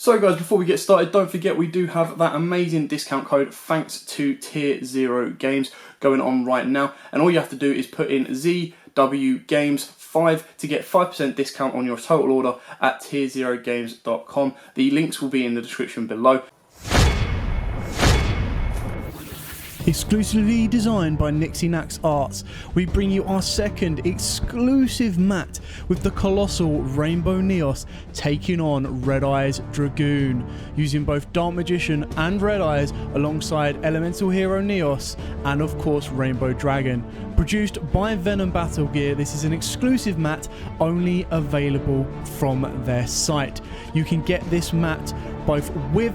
So guys, before we get started, don't forget we do have that amazing discount code thanks to Tier 0 Games going on right now. And all you have to do is put in ZW Games 5 to get 5% discount on your total order at tier0games.com. The links will be in the description below. Exclusively designed by Nixie Nax Arts, we bring you our second exclusive mat with the colossal Rainbow Neos taking on Red Eyes Dragoon, using both Dark Magician and Red Eyes alongside Elemental Hero Neos and of course Rainbow Dragon. Produced by Venom Battle Gear, this is an exclusive mat only available from their site. You can get this mat both with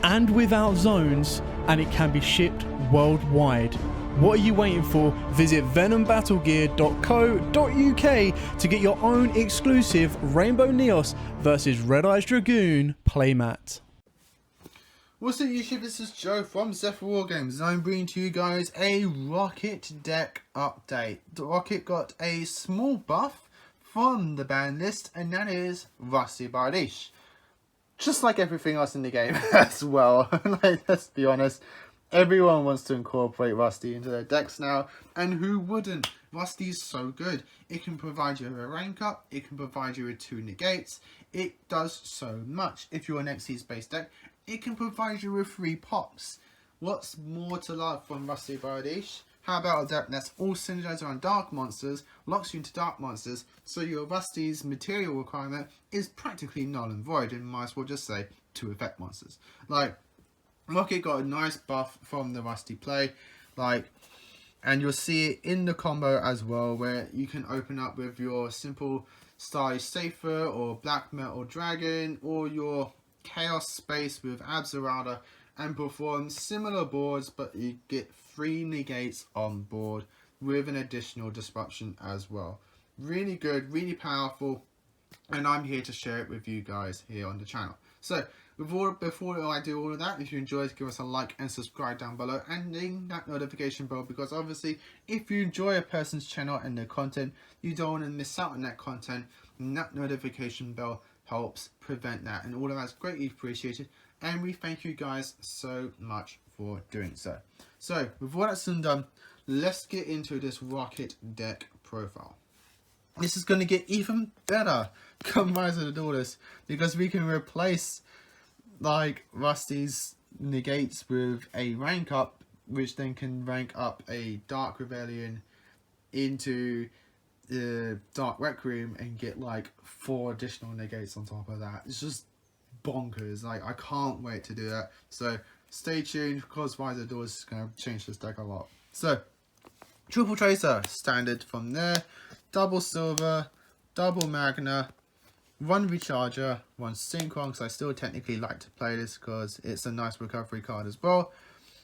and without zones, and it can be shipped worldwide. What are you waiting for? Visit venombattlegear.co.uk to get your own exclusive Rainbow Neos versus Red Eyes Dragoon playmat. What's up YouTube, this is Joe from Zephyr War Games and I'm bringing to you guys a Rokket deck update. The Rokket got a small buff from the ban list, and that is Rusty Bardiche. Just like everything else in the game as well. Like, let's be honest, everyone wants to incorporate Rusty into their decks now, and who wouldn't? Rusty's so good. It can provide you with a rank up, it can provide you with 2 negates, it does so much. If you're an Xyz based deck, it can provide you with 3 pops. What's more to love from Rusty Bardiche? How about a deck that's all synergized around dark monsters, locks you into dark monsters, so your Rusty's material requirement is practically null and void, and might as well just say 2 effect monsters. Like, Rokket got a nice buff from the Rusty play, and you'll see it in the combo as well, where you can open up with your simple Starry Safer or Black Metal Dragon, or your Chaos Space with Abzerada, and perform similar boards, but you get 3 negates on board with an additional disruption as well. Really good, really powerful, and I'm here to share it with you guys here on the channel. So before I do all of that, if you enjoyed, give us a like and subscribe down below, and ding that notification bell, because obviously if you enjoy a person's channel and their content, you don't want to miss out on that content, and that notification bell helps prevent that, and all of that's greatly appreciated, and we thank you guys so much for doing so. So with all that's done, let's get into this Rokket deck profile. This is going to get even better come Rise of the Daughters, because we can replace like Rusty's negates with a rank up, which then can rank up a Dark Rebellion into the Dark Requiem and get like 4 additional negates on top of that. It's just bonkers. Like, I can't wait to do that. So stay tuned, because Rise of the Daughters is going to change this deck a lot. So Triple Tracer, standard from there. Double Silver, double Magna, 1 Recharger, 1 Synchron, because I still technically like to play this because it's a nice recovery card as well.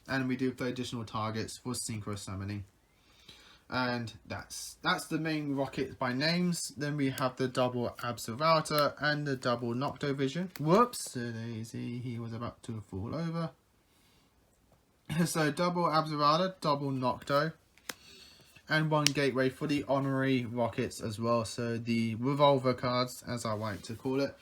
And we do play additional targets for Synchro Summoning. And that's the main Rokket by names. Then we have the double Abzerata and the double Nocto Vision. Whoops, daisy, he was about to fall over. So double Abzerata, double Nocto, and 1 Gateway for the honorary Rockets as well. So the revolver cards, as I like to call it.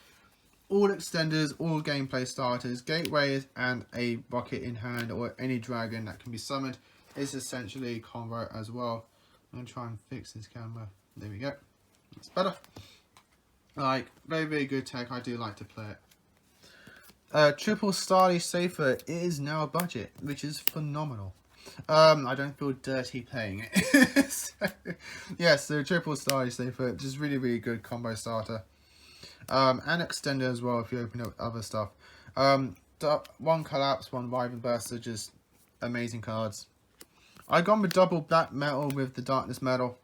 All extenders, all gameplay starters, gateways, and a Rokket in hand, or any dragon that can be summoned is essentially combo as well. I'm going to try and fix this camera. There we go. It's better. Like, very, very good tech. I do like to play it. Triple Starry Safer is now a budget, which is phenomenal. I don't feel dirty playing it. So Triple Starry Safer, just really, really good combo starter. And extender as well if you open up other stuff. 1 Collapse, 1 Wyvern Burster, just amazing cards. I gone with double Black Metal with the Darkness Metal,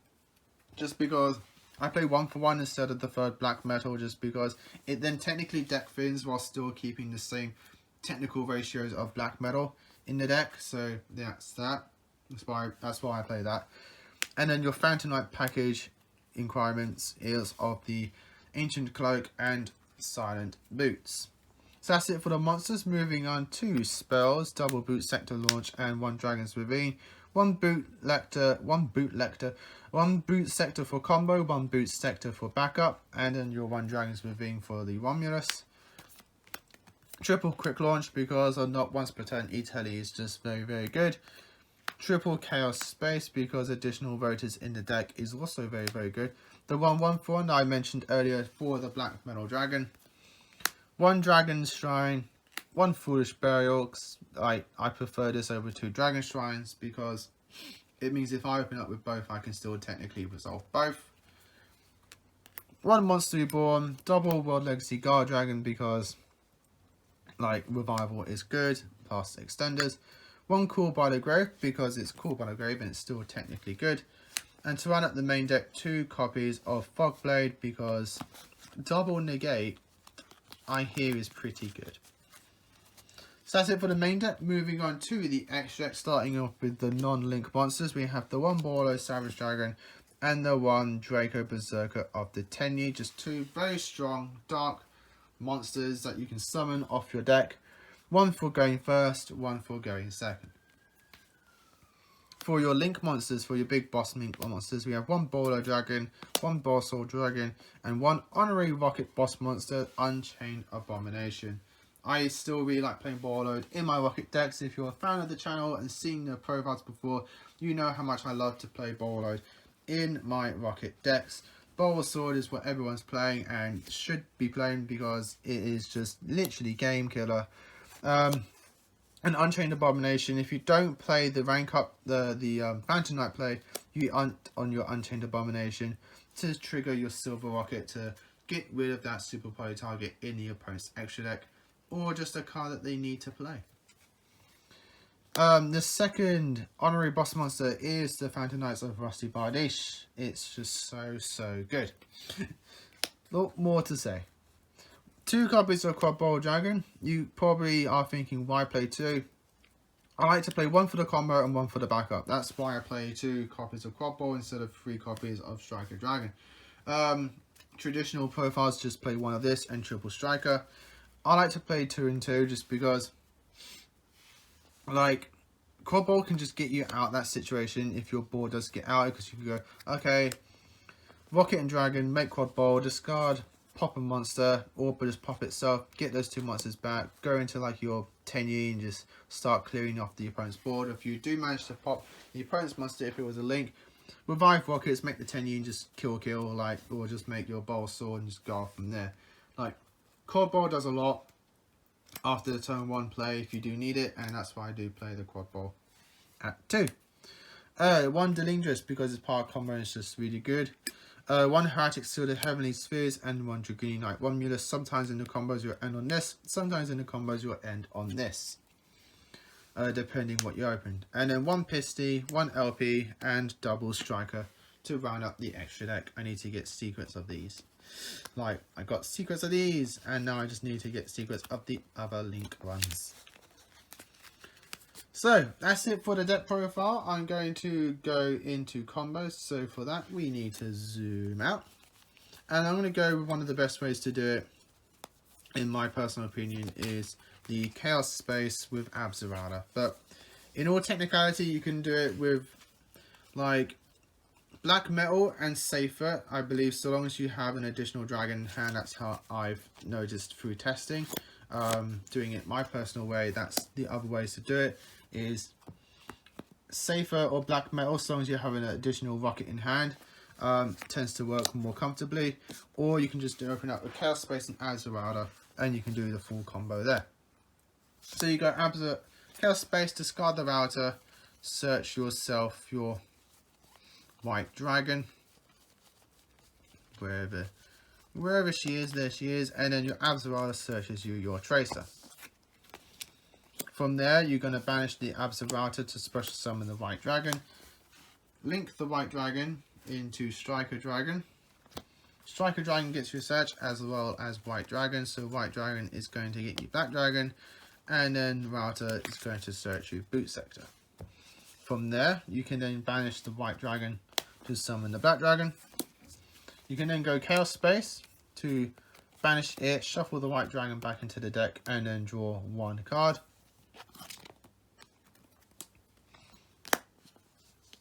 just because I play 1 for 1 instead of the 3rd Black Metal, just because it then technically deck fins while still keeping the same technical ratios of Black Metal in the deck. So that's that. That's why I play that. And then your Phantom Knight package requirements is of the Ancient Cloak and Silent Boots. So that's it for the monsters. Moving on to spells: double Boot Sector Launch and 1 Dragon's Ravine, 1 Boot Lector, 1 Boot Sector for combo, 1 Boot Sector for backup, and then your 1 Dragon's Ravine for the Romulus. Triple quick launch because on not once per turn E-Tele is just very, very good. Triple chaos space because additional voters in the deck is also very, very good. The 1/1 that I mentioned earlier for the black metal dragon. 1 dragon shrine, 1 foolish burial. I prefer this over 2 dragon shrines because it means if I open up with both, I can still technically resolve both. 1 monster reborn, double world legacy guard dragon because like revival is good, plus extenders. 1 cool by the grave because it's cool by the grave and it's still technically good. And to run up the main deck, 2 copies of Fogblade because double negate I hear is pretty good. So that's it for the main deck. Moving on to the extra deck, starting off with the non-link monsters. We have the 1 Borlo Savage Dragon and the 1 Draco Berserker of the Tenyi. Just 2 very strong dark monsters that you can summon off your deck. 1 for going first, 1 for going second. For your link monsters, for your big boss link monsters, we have 1 Bowler Dragon, 1 Bossor Dragon, and 1 Honorary Rocket Boss Monster, Unchained Abomination. I still really like playing Bowler in my Rocket decks. If you're a fan of the channel and seen the profiles before, you know how much I love to play Bowler in my Rocket decks. Bowl Sword is what everyone's playing and should be playing because it is just literally game killer. An Unchained Abomination, if you don't play the rank up, the Phantom Knight play, you hunt on your Unchained Abomination to trigger your Silver Rocket to get rid of that super poly target in the opponent's extra deck, or just a card that they need to play. The second honorary boss monster is the Phantom Knights of Rusty Bardiche. It's just so good. Lot more to say. 2 copies of Quad Bowl Dragon. You probably are thinking, why play 2? I like to play 1 for the combo and 1 for the backup. That's why I play 2 copies of Quad Bowl instead of 3 copies of Striker Dragon. Traditional profiles just play 1 of this and Triple Striker. I like to play 2 and 2 just because, like, Quad Bowl can just get you out that situation if your board does get out, because you can go, okay, Rocket and Dragon, make Quad Bowl, discard, pop a monster, or just pop itself, get those 2 monsters back, go into like your Tenyi and just start clearing off the opponent's board. If you do manage to pop the opponent's monster, if it was a link, revive Rockets, make the Tenyi and just kill, like, or just make your Bowl Sword and just go off from there. Like, Quad Bowl does a lot after the turn 1 play if you do need it, and that's why I do play the Quad Bowl at 2. 1 Delindrus because its power combo is just really good. 1 Heretic Sword of Heavenly Spheres and 1 Dragoon Knight. 1 Mulus. Sometimes in the combos you'll end on this, sometimes in the combos you'll end on this, depending what you opened. And then 1 Pisty, 1 LP, and double Striker to round up the extra deck. I need to get secrets of these. Like, I got secrets of these, and now I just need to get secrets of the other link ones. So, that's it for the deck profile. I'm going to go into combos. So for that, we need to zoom out. And I'm going to go with one of the best ways to do it, in my personal opinion, is the Chaos Space with Abzerada. But in all technicality, you can do it with, like, Black Metal and Safer, I believe, so long as you have an additional dragon in hand. That's how I've noticed through testing. Doing it my personal way, that's the other ways to do it, is Safer or Black Metal, so long as you have an additional rocket in hand. Tends to work more comfortably. Or you can just open up a Chaos Space and Abzerada, and you can do the full combo there. So you go Chaos Space, discard the router, search yourself your white dragon, wherever she is, there she is, and then your Abzerada searches you your tracer. From there, you're going to banish the Abzerada to special summon the white dragon. Link the white dragon into Striker Dragon. Striker Dragon gets your search as well as white dragon, so white dragon is going to get you black dragon, and then router is going to search you boot sector. From there, you can then banish the white dragon to summon the black dragon. You can then go Chaos Space to banish it, shuffle the white dragon back into the deck, and then draw 1 card.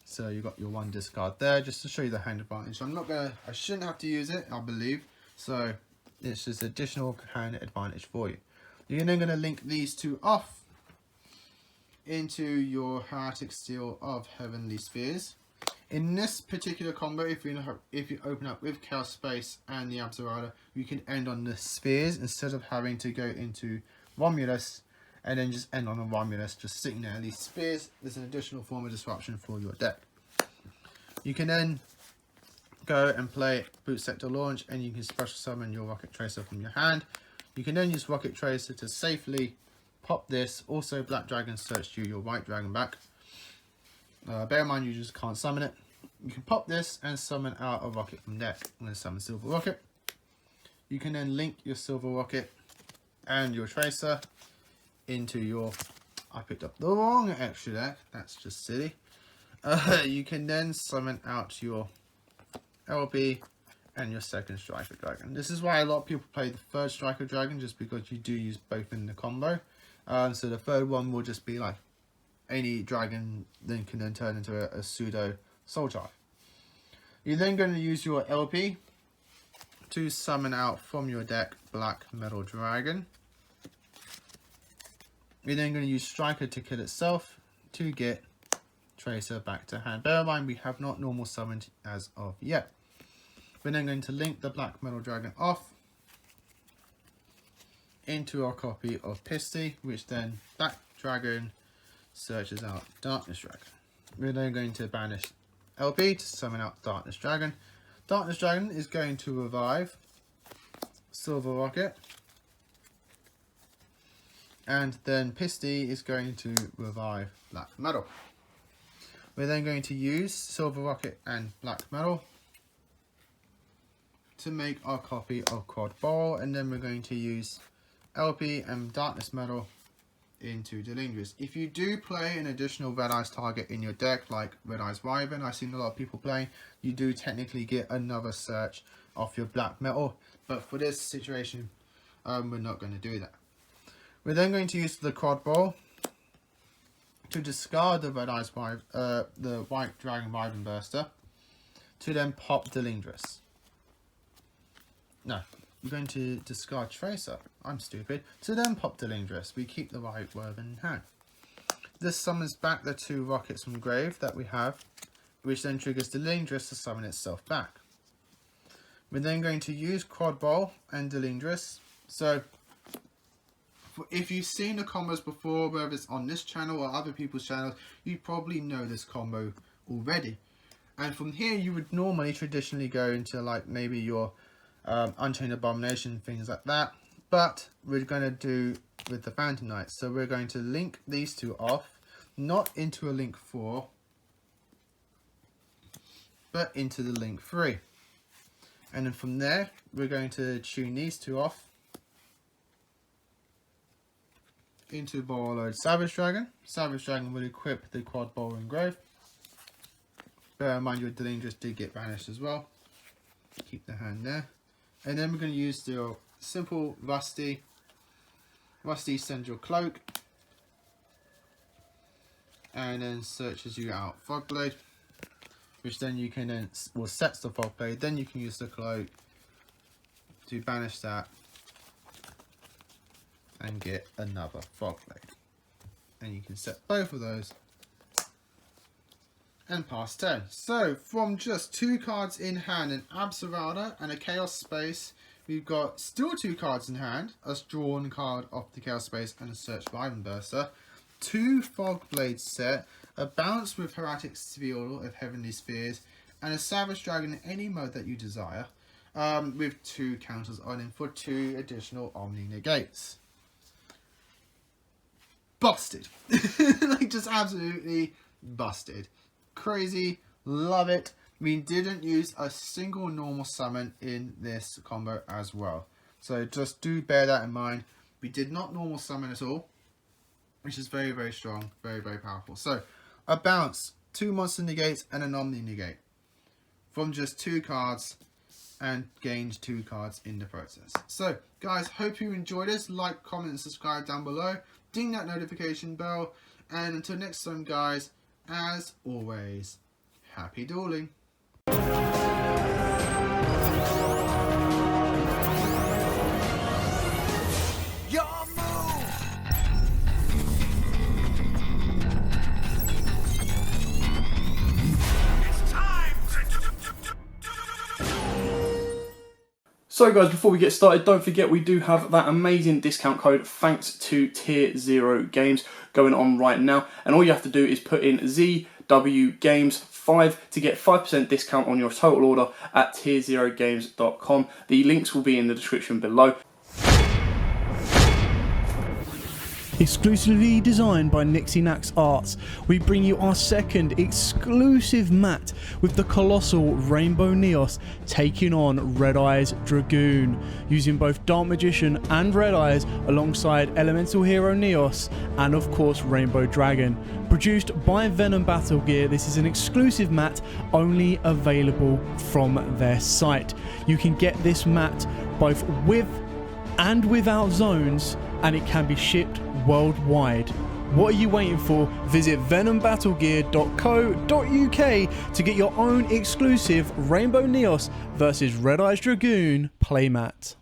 So you got your 1 discard there, just to show you the hand advantage. I shouldn't have to use it, I believe. So it's just additional hand advantage for you. You're then going to link these two off into your Hieratic Steel of Heavenly Spheres. In this particular combo, if you open up with Chaos Space and the Abzerada, you can end on the spheres instead of having to go into Romulus and then just end on a Romulus just sitting there. These spheres, there's an additional form of disruption for your deck. You can then go and play Boot Sector Launch, and you can special summon your Rocket Tracer from your hand. You can then use Rocket Tracer to safely pop this. Also, Black Dragon searched you your White Dragon back. Bear in mind, you just can't summon it. You can pop this and summon out a Rocket from deck. I'm going to summon Silver Rocket. You can then link your Silver Rocket and your Tracer into your... I picked up the wrong extra deck. That's just silly. You can then summon out your LB and your second Striker Dragon. This is why a lot of people play the third Striker Dragon, just because you do use both in the combo. So the third one will just be like any dragon, then can then turn into a pseudo Soul Charge. You're then going to use your LP to summon out from your deck Black Metal Dragon. You're then going to use Striker to kill itself to get Tracer back to hand. Bear in mind, we have not normal summoned as of yet. We're then going to link the Black Metal Dragon off into our copy of Pisty, which then Black Dragon searches out Darkness Dragon. We're then going to banish LP to summon out Darkness Dragon. Darkness Dragon is going to revive Silver Rocket. And then Pisty is going to revive Black Metal. We're then going to use Silver Rocket and Black Metal to make our copy of Quad Ball, and then we're going to use LP and Darkness Metal into Delindris. If you do play an additional Red Eyes target in your deck, like Red Eyes Wyvern, I've seen a lot of people playing, you do technically get another search off your Black Metal, but for this situation, we're not going to do that. We're then going to use the Quad Ball to discard the Red Eyes the White Dragon Wyvern Burster, to then pop Delindris. No, we're going to discard Tracer. I'm stupid. To then pop Delindris. We keep the White Wyvern in hand. This summons back the two rockets from grave that we have, which then triggers Delindris to summon itself back. We're then going to use Quad Ball and Delindris. So, if you've seen the combos before, whether it's on this channel or other people's channels, you probably know this combo already. And from here, you would normally traditionally go into like maybe your Unchained Abomination, things like that. But we're going to do with the Phantom Knights. So we're going to link these two off, not into a link 4, but into the link 3. And then from there, we're going to tune these two off into Borrowload Savage Dragon. Savage Dragon will equip the Quad Ball and Grave. Bear in mind your Delindris did get banished as well. Keep the hand there. And then we're going to use the simple Rusty sends your Cloak. And then searches you out Fogblade. Which then you can then, well, sets the Fogblade. Then you can use the Cloak to banish that and get another Fogblade. And you can set both of those and pass turn. So from just 2 cards in hand, an Abzerada and a Chaos Space, we've got still 2 cards in hand, a drawn card off the Chaos Space and a Search Wyvern Burster, 2 Fogblade set, a bounce with Hieratic Steel of Heavenly Spheres, and a Savage Dragon in any mode that you desire, with 2 counters on him for 2 additional Omni Negates. Busted. Like, just absolutely busted. Crazy. Love it. We didn't use a single normal summon in this combo as well. So just do bear that in mind. We did not normal summon at all, which is very, very strong. Very, very powerful. So, a bounce, 2 monster negates, and an Omni negate. From just 2 cards, and gained 2 cards in the process. So, guys, hope you enjoyed this. Like, comment, and subscribe down below. Ding that notification bell. And until next time, guys, as always, happy dueling. Your move. So guys, before we get started, don't forget we do have that amazing discount code thanks to Tier 0 Games going on right now. And all you have to do is put in ZW Games 5 to get 5% discount on your total order at tier0games.com. The links will be in the description below. Exclusively designed by Nixinax Arts, we bring you our second exclusive mat with the colossal Rainbow Neos taking on Red Eye's Dragoon, using both Dark Magician and Red Eyes alongside Elemental Hero Neos and of course Rainbow Dragon. Produced by Venom Battle Gear, this is an exclusive mat only available from their site. You can get this mat both with and without zones, and it can be shipped worldwide. What are you waiting for? Visit venombattlegear.co.uk to get your own exclusive Rainbow Neos versus Red Eyes Dragoon playmat.